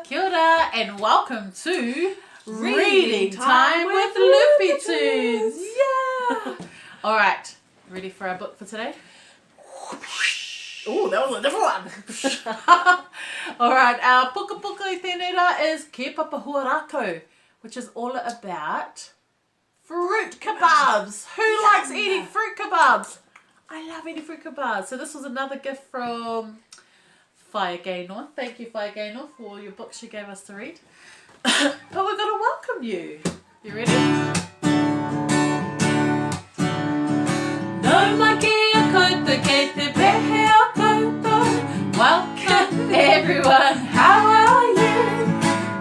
Kia ora, and welcome to Reading Time with Loopy Tunes. Yeah! Alright, ready for our book for today? Oh, that was a different one. Alright, our pukapuka I tēnera is Kepapa Huarākau, which is all about fruit kebabs. Who likes eating fruit kebabs? I love eating fruit kebabs. So this was another gift from Whaigaino. Thank you, Whaigaino, for your books you gave us to read. But we're going to welcome you. You ready? No mai kia koutou kei te pehe o koutou. Welcome everyone, how are you?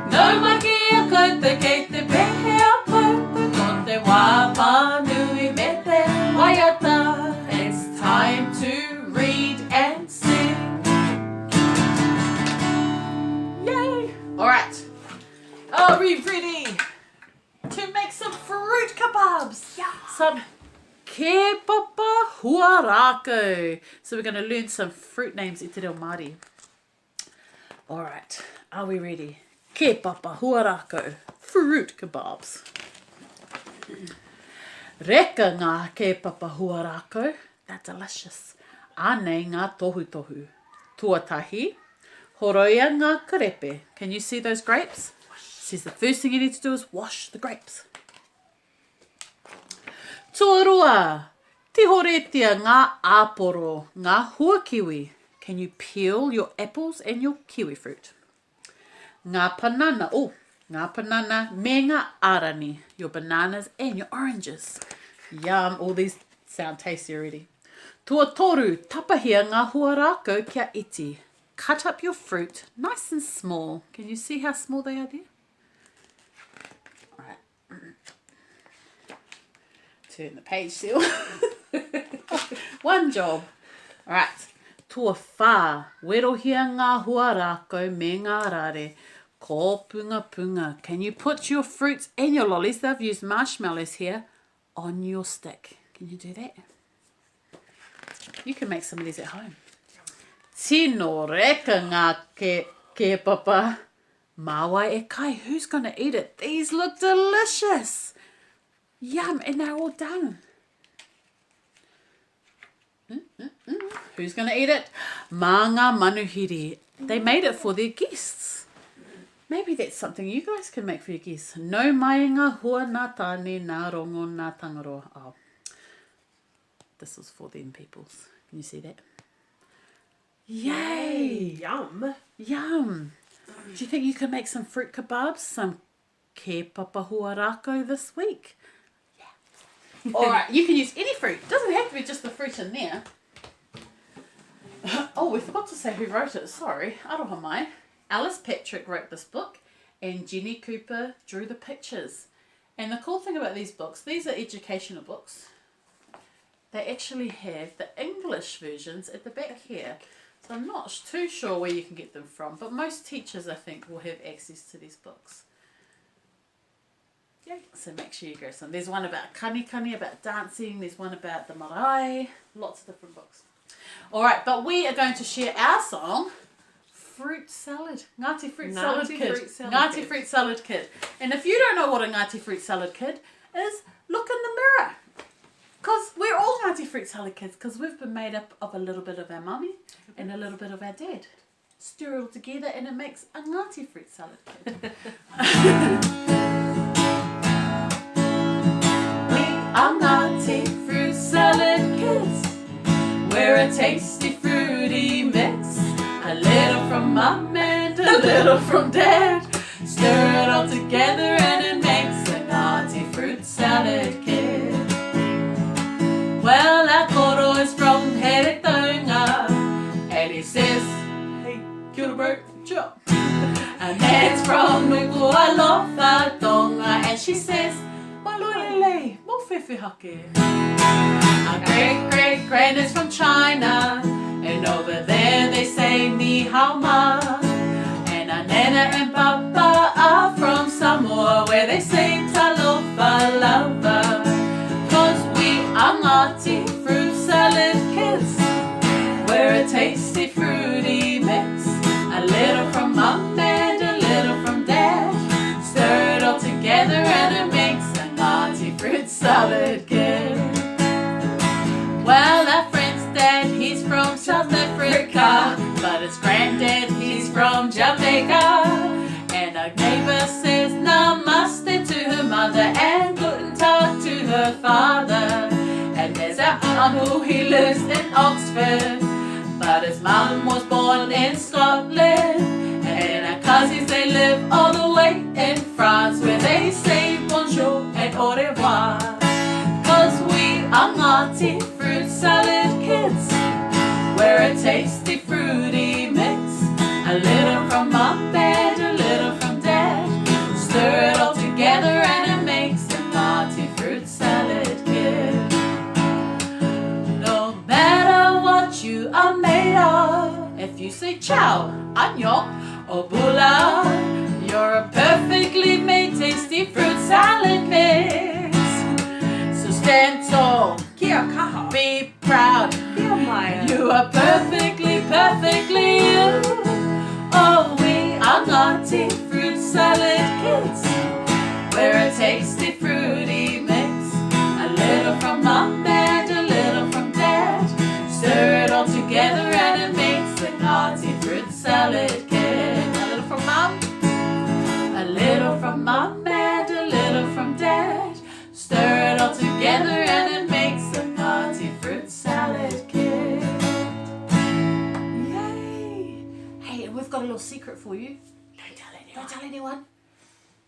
No mai kia koutou kei te pehe o koutou. Ko te wā Māori me te waiata. It's time to read and sing. Yay! Alright. Are we ready to make some fruit kebabs? Yeah. Some Kepapa Huarākau. So we're going to learn some fruit names i te reo Māori. Alright, are we ready? Kepapa Huarākau, fruit kebabs. Reka ngā kepapa Huarākau. They're delicious. Ānei ngā tohu tohu. Tuatahi. Horoia ngā karepe. Can you see those grapes? Says the first thing you need to do is wash the grapes. Tuarua. Te horetia ngā āporo, ngā Huakiwi. Can you peel your apples and your kiwi fruit? Ngā panana. Oh, ngā panana me ngā ārani. Your bananas and your oranges. Yum. All these sound tasty already. Tuatoru. Tapahia ngā Huarākau kia iti. Cut up your fruit nice and small. Can you see how small they are there? Turn the page still. One job. Alright. Tua whā. Werohia ngā Huarākau me ngā rare. Ko punga punga. Can you put your fruits and your lollies, they've used marshmallows here, on your stick? Can you do that? You can make some of these at home. Tino reka ngā kepapa. Mawai e kai. Who's going to eat it? These look delicious. Yum, and they're all done. Who's going to eat it? Mā ngā Manuhiri. They made it for their guests. Maybe that's something you guys can make for your guests. No mai ngā hua nā Tane, nā Rongo, nā Tangaroa. Oh, this was for them peoples. Can you see that? Yay! Yum. Yum. Do you think you can make some fruit kebabs, some Kepapa Huarākau this week? Yeah. Alright, you can use any fruit. It doesn't have to be just the fruit in there. Oh, we forgot to say who wrote it. Sorry. Aroha mai. Alice Patrick wrote this book and Jenny Cooper drew the pictures. And the cool thing about these books, these are educational books. They actually have the English versions at the back here. So I'm not too sure where you can get them from, but most teachers, I think, will have access to these books. Yeah. So make sure you grab some. There's one about kani, about dancing. There's one about the marae. Lots of different books. All right, but we are going to share our song, Fruit Salad. Ngāti Fruit Salad Kid. Ngāti Fruit Salad Kid. And if you don't know what a Ngāti Fruit Salad Kid is, look in the mirror. Because we're all Ngāti Fruit Salad Kids, because we've been made up of a little bit of our mummy and a little bit of our dad. Stir it all together and it makes a Ngāti Fruit Salad Kid. We are Ngāti Fruit Salad Kids. We're a tasty fruity mix. A little from mum and a little from dad. Stir it all together and it makes a Ngāti Fruit Salad Kid. Well, Āporo is from Heretaunga, and he says, hey, kia ora bro, chop. And Nan's from Nuku'alofa Tonga, and she says, Walulele, mo whiwhi hake. Our great-great-grand is from China, and over there they say ni hao ma. And our Nana and Papa are from Samoa, where they say talofa lava. Ngāti Fruit Salad Kids. We're a tasty fruity mix. A little from mum and a little said he's from Jamaica. And our neighbor says namaste to her mother and guten tag to her father. And there's our uncle, he lives in Oxford, but his mum was born in Scotland. And our cousins, they live all the way in France, where they say bonjour and au revoir. Cause we are Ngāti fruit salad kids. We're a tasty fruity mix. A little from mum and a little from dad. Stir it all together and it makes a Ngāti fruit salad kid. No matter what you are made of, if you say ciao, annyeong, or bula, you're a perfectly made tasty fruit salad mix. So stand tall, Kia kaha. be proud. Kia mai. You are perfectly, perfectly you. Oh, we are Ngāti fruit salad kids. We're a tasty fruity mix. A little from mum and a little from dad. Stir it all together and it makes a Ngāti fruit salad kid. A little from mum, a little from mum and a little from dad. Stir it all together and it makes a Ngāti fruit salad kid. Yay! Hey, and we've got a little secret for you. Don't tell anyone. Don't tell anyone.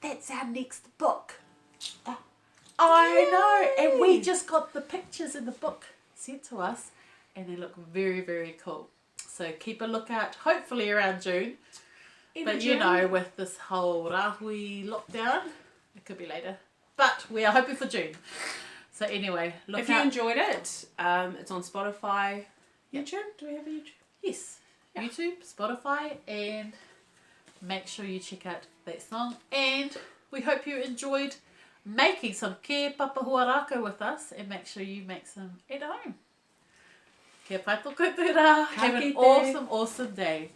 That's our next book. I know, and we just got the pictures in the book sent to us, and they look very, very cool. So keep a lookout, hopefully around June. But you know, with this whole Rahui lockdown, it could be later. But we are hoping for June. So anyway, look If out. you enjoyed it, it's on Spotify. Yep. YouTube? Do we have a YouTube? Yes, Yeah. YouTube, Spotify, and make sure you check out that song. And we hope you enjoyed making some kepapa huarākau with us, and make sure you make some at home. Kia pai tō koutou rā. Have an Ka kite. awesome, awesome day.